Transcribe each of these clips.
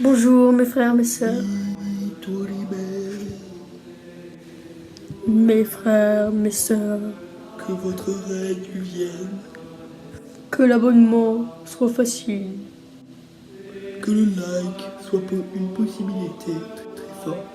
Bonjour mes frères, mes sœurs. Mes frères, mes sœurs. Que votre règne vienne. Que l'abonnement soit facile. Que le like soit une possibilité très forte.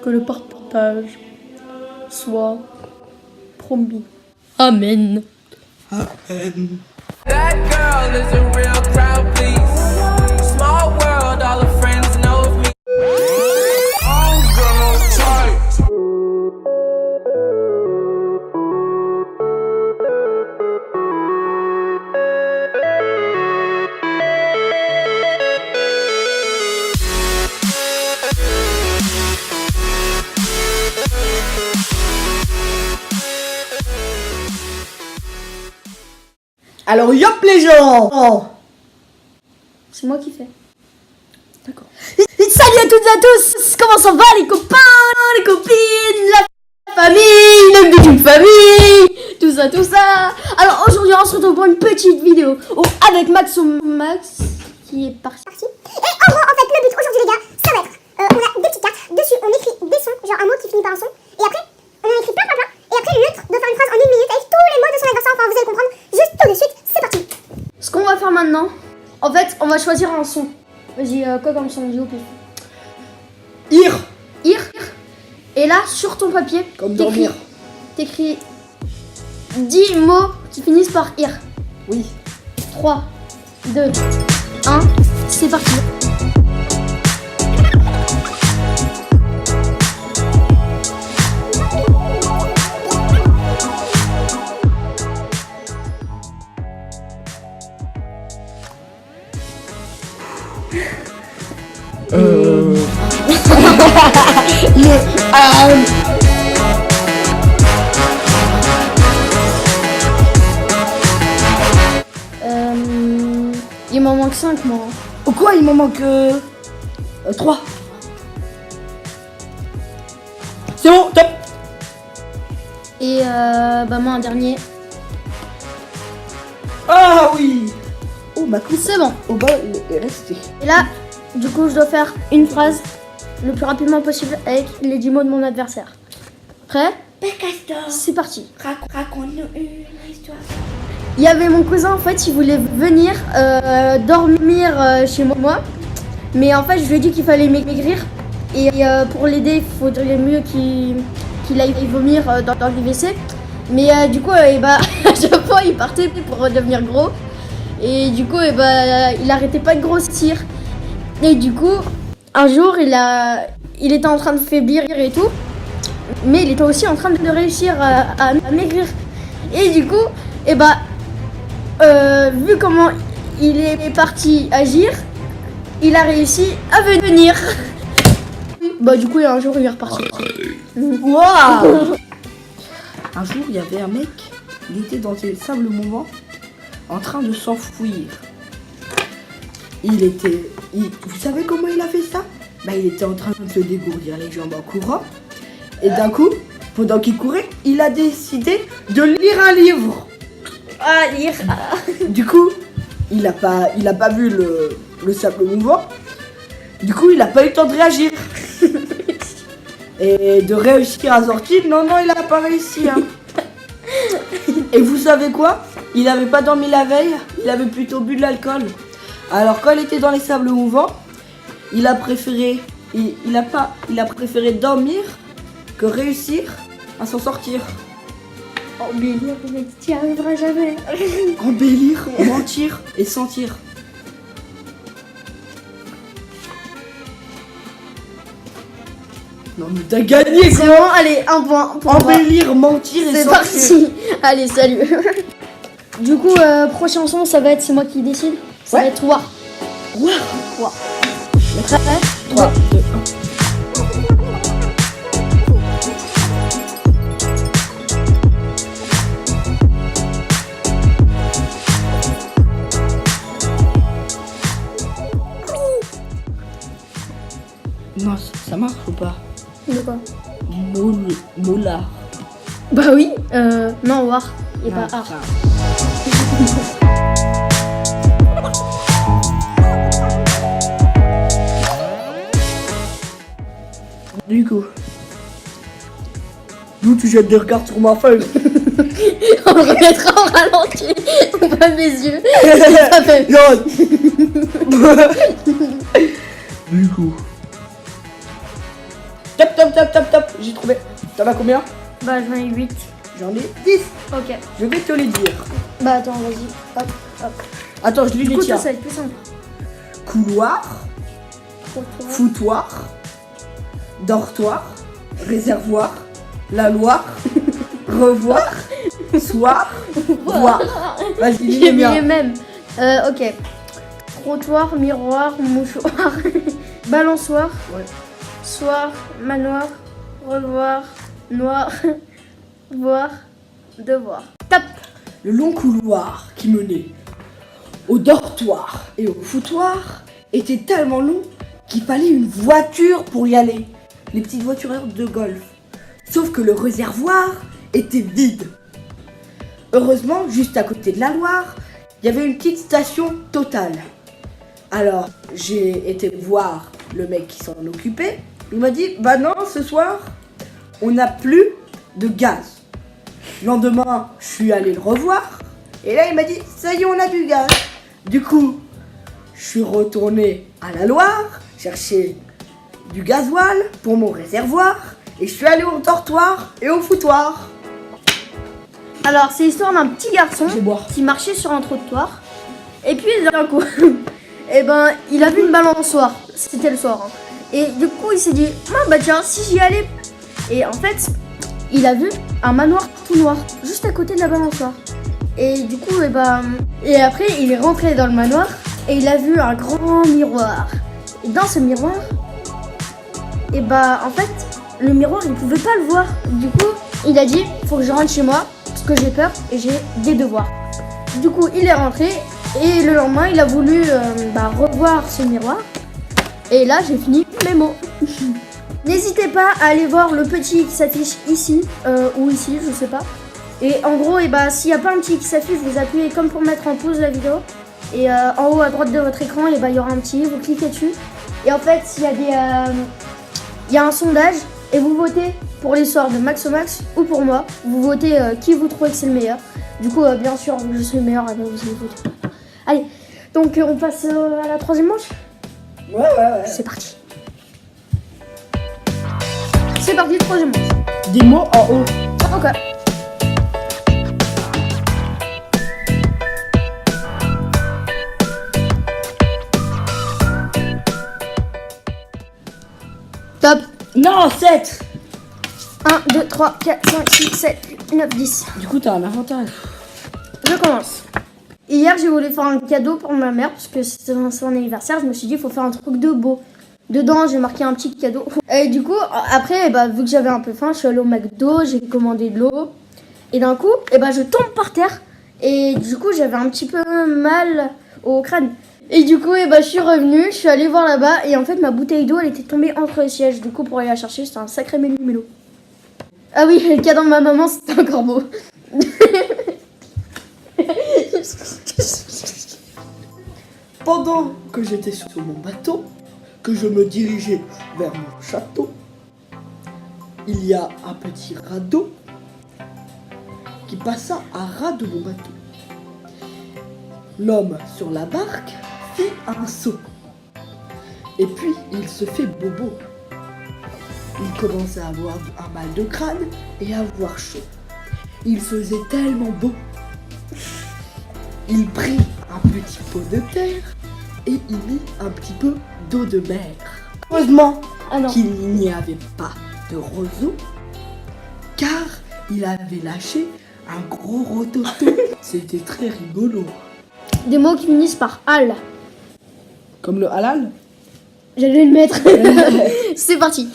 Que le partage soit promis. Amen. Amen. That girl is a real crowd, please. Small world, all her friends know of me. I'm gonna try. Alors yop les gens. C'est moi qui fais. D'accord. Salut à toutes et à tous. Comment ça va les copains, les copines, la famille, le but d'une famille, tout ça. Alors aujourd'hui on se retrouve pour une petite vidéo avec Max qui est parti. Et en gros, en fait, le but aujourd'hui, les gars, ça va être on a deux petites cartes, dessus on écrit des sons, genre un mot qui finit par un son, et après on en écrit plein, et après l'autre doit faire une phrase en 1 minute avec tous les mots de son adversaire, enfin vous allez comprendre juste tout de suite, c'est parti. Ce qu'on va faire maintenant, en fait, on va choisir un son. Vas-y, quoi comme son, dis au pif. Ir. Et là, sur ton papier, Comme dormir. t'écris 10 mots qui finissent par ir. Oui. 3, 2, 1, c'est parti. Il m'en manque 5 moi. Au quoi il m'en manque 3. C'est bon, top. Et bah moi un dernier. Ah oui. Oh ma coupe. C'est bon. Au bas il est resté. Et là, du coup, je dois faire une phrase le plus rapidement possible avec les 10 mots de mon adversaire. Prêt? C'est parti. Raconte-nous une histoire. Il y avait mon cousin, en fait, il voulait venir dormir chez moi. Mais en fait, je lui ai dit qu'il fallait maigrir. Et pour l'aider, il faudrait mieux qu'il aille vomir dans le WC. Mais du coup, à chaque fois, il partait pour devenir gros. Et du coup, il arrêtait pas de grossir. Et du coup, un jour, il était en train de faiblir et tout. Mais il était aussi en train de réussir à maigrir. Et du coup, vu comment il est parti agir, il a réussi à venir. Du coup, un jour, il est reparti. Waouh. Un jour il y avait un mec, il était dans les sables mouvants en train de s'enfouir. Vous savez comment il a fait ça? Il était en train de se dégourdir les jambes en courant. Et d'un coup, pendant qu'il courait, il a décidé de lire un livre. Ah, lire. Du coup, il a pas vu le sable mouvant. Du coup, il a pas eu le temps de réagir. Et de réussir à sortir, non, il a pas réussi. Hein. Et vous savez quoi? Il avait pas dormi la veille, il avait plutôt bu de l'alcool. Alors quand il était dans les sables mouvants, il a préféré dormir que réussir à s'en sortir. Embellir, mec, t'y arriveras jamais. Embellir, mentir et sentir. Non mais t'as gagné C'est quoi. bon, allez, un point pour moi. Embellir, mentir et C'est sentir. parti. Allez, salut. Du coup, prochain son, ça va être, c'est moi qui décide. Ça va être War. War. Prêt? 3, 2, 1. Non, ça marche ou pas? De quoi? Molar. Bah oui, non, War. Et pas Art. Du coup. D'où tu jettes des regards sur ma feuille. On le remettra en ralenti. On voit mes yeux. Ça fait- Non. Du coup. Top, top, top, top, top. J'ai trouvé. T'en as combien? Bah, j'en ai 8. J'en ai 10. Ok. Je vais te les dire. Bah, attends, vas-y. Hop, hop. Attends, je lis Du les coup, tiens. ça va être plus simple. Couloir, Trottoir. foutoir, dortoir, réservoir, la Loire, revoir, soir, voir. Vas-y, lis J'ai les mis les miens. mêmes. Ok. Trottoir, miroir, mouchoir, balançoire, Ouais. soir, manoir, revoir, noir, voir, devoir. Top. Le long couloir qui menait au dortoir et au foutoir était tellement long qu'il fallait une voiture pour y aller. Les petites voitures de golf. Sauf que le réservoir était vide. Heureusement, juste à côté de la Loire, il y avait une petite station Total. Alors, j'ai été voir le mec qui s'en occupait. Il m'a dit, bah non, ce soir, on n'a plus de gaz. Le lendemain, je suis allé le revoir. Et là, il m'a dit, ça y est, on a du gaz. Du coup, je suis retourné à la Loire, chercher du gasoil pour mon réservoir. Et je suis allé au dortoir et au foutoir. Alors, c'est l'histoire d'un petit garçon Je vais boire. qui marchait sur un trottoir. Et puis, d'un coup, eh ben, il a vu une balançoire. C'était le soir. Hein. Et du coup, il s'est dit, ah bah tiens, si j'y allais. Et en fait, il a vu un manoir tout noir, juste à côté de la balançoire. Et du coup, eh ben, et après, il est rentré dans le manoir et il a vu un grand miroir. Et dans ce miroir, et bah, en fait, le miroir, il pouvait pas le voir. Du coup, il a dit, faut que je rentre chez moi parce que j'ai peur et j'ai des devoirs. Du coup, il est rentré et le lendemain, il a voulu revoir ce miroir. Et là, j'ai fini mes mots. N'hésitez pas à aller voir le petit qui s'affiche ici ou ici, je sais pas. Et en gros, s'il n'y a pas un petit qui s'affiche, vous appuyez comme pour mettre en pause la vidéo. Et en haut à droite de votre écran, il y aura un petit, vous cliquez dessus. Et en fait, il y a un sondage et vous votez pour les sorts de Max au Max ou pour moi. Vous votez qui vous trouvez que c'est le meilleur. Du coup, bien sûr, vu que je suis le meilleur, vous allez voter. Allez, donc on passe à la troisième manche. Ouais. C'est parti. C'est parti, troisième manche. Des mots en haut. Ok. Top. Non, 7. 1, 2, 3, 4, 5, 6, 7, 8, 9, 10. Du coup, t'as un avantage. Je commence. Hier, j'ai voulu faire un cadeau pour ma mère parce que c'était son anniversaire. Je me suis dit, il faut faire un truc de beau. Dedans, j'ai marqué un petit cadeau. Et du coup, après, vu que j'avais un peu faim, je suis allée au McDo, j'ai commandé de l'eau. Et d'un coup, je tombe par terre. Et du coup, j'avais un petit peu mal au crâne. Et du coup, je suis revenue, je suis allée voir là-bas. Et en fait, ma bouteille d'eau, elle était tombée entre les sièges. Du coup, pour aller la chercher, c'était un sacré mélo-mélo. Ah oui, le cadeau de ma maman, c'était encore beau. Pendant que j'étais sur mon bateau, que je me dirigeais vers mon château, il y a un petit radeau qui passa à ras de mon bateau. L'homme sur la barque fait un saut. Et puis il se fait bobo. Il commence à avoir un mal de crâne et à avoir chaud. Il faisait tellement beau. Il prit un petit pot de terre et y mit un petit peu d'eau de mer. Heureusement Ah non. qu'il n'y avait pas de roseau, car il avait lâché un gros rototo. C'était très rigolo. Des mots qui finissent par al. Comme le halal. J'allais le mettre. C'est parti.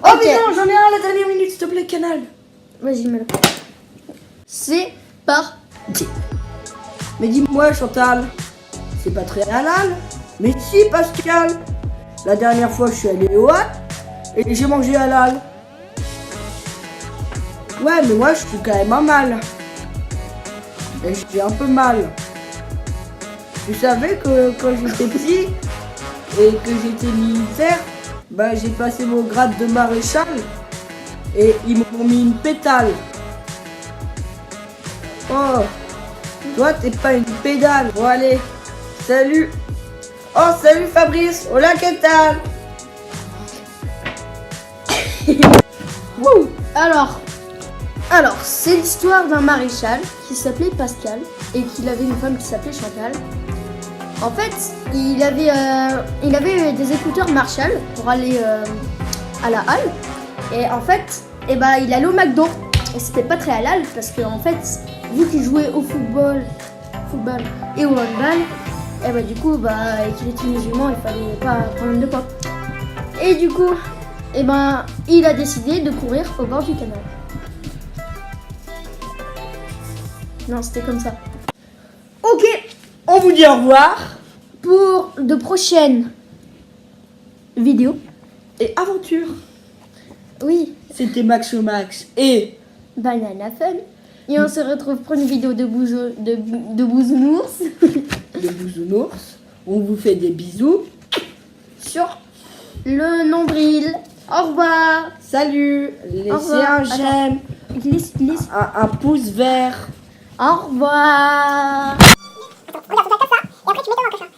Oh mais non, j'en ai un à la dernière minute, s'il te plaît, Canal. Vas-y, mets-le. C'est parti. Mais dis-moi Chantal, c'est pas très halal? Mais si Pascal, la dernière fois je suis allé au Hatt et j'ai mangé halal. Ouais mais moi je suis quand même un mâle. Et j'ai un peu mal. Vous savez que quand j'étais petit et que j'étais militaire, bah j'ai passé mon grade de maréchal et ils m'ont mis une pétale. Oh, toi t'es pas une pédale. Bon allez, salut. Oh salut Fabrice, hola que tal? Wouh. Alors, c'est l'histoire d'un maréchal qui s'appelait Pascal et qu'il avait une femme qui s'appelait Chantal. En fait, il avait des écouteurs Marshall pour aller à la halle. Et en fait, il allait au McDo. Et c'était pas très halal parce que en fait, vu qu'il jouait au football et au handball, et du coup, et qu'il était musulman, il fallait pas prendre de poids. Et du coup, il a décidé de courir au bord du canal. Non, c'était comme ça. Ok, on vous dit au revoir Pour de prochaines vidéos. et aventure. Oui, C'était Max au Max et Banana Fun. Et on se retrouve pour une vidéo de bousounours le Bousounours. On vous fait des bisous. sur le nombril. Au revoir. Salut, laissez revoir. un j'aime, Glisse. un pouce vert. Au revoir. Attends, regarde, tu vas faire ça, et après tu mets ton encre.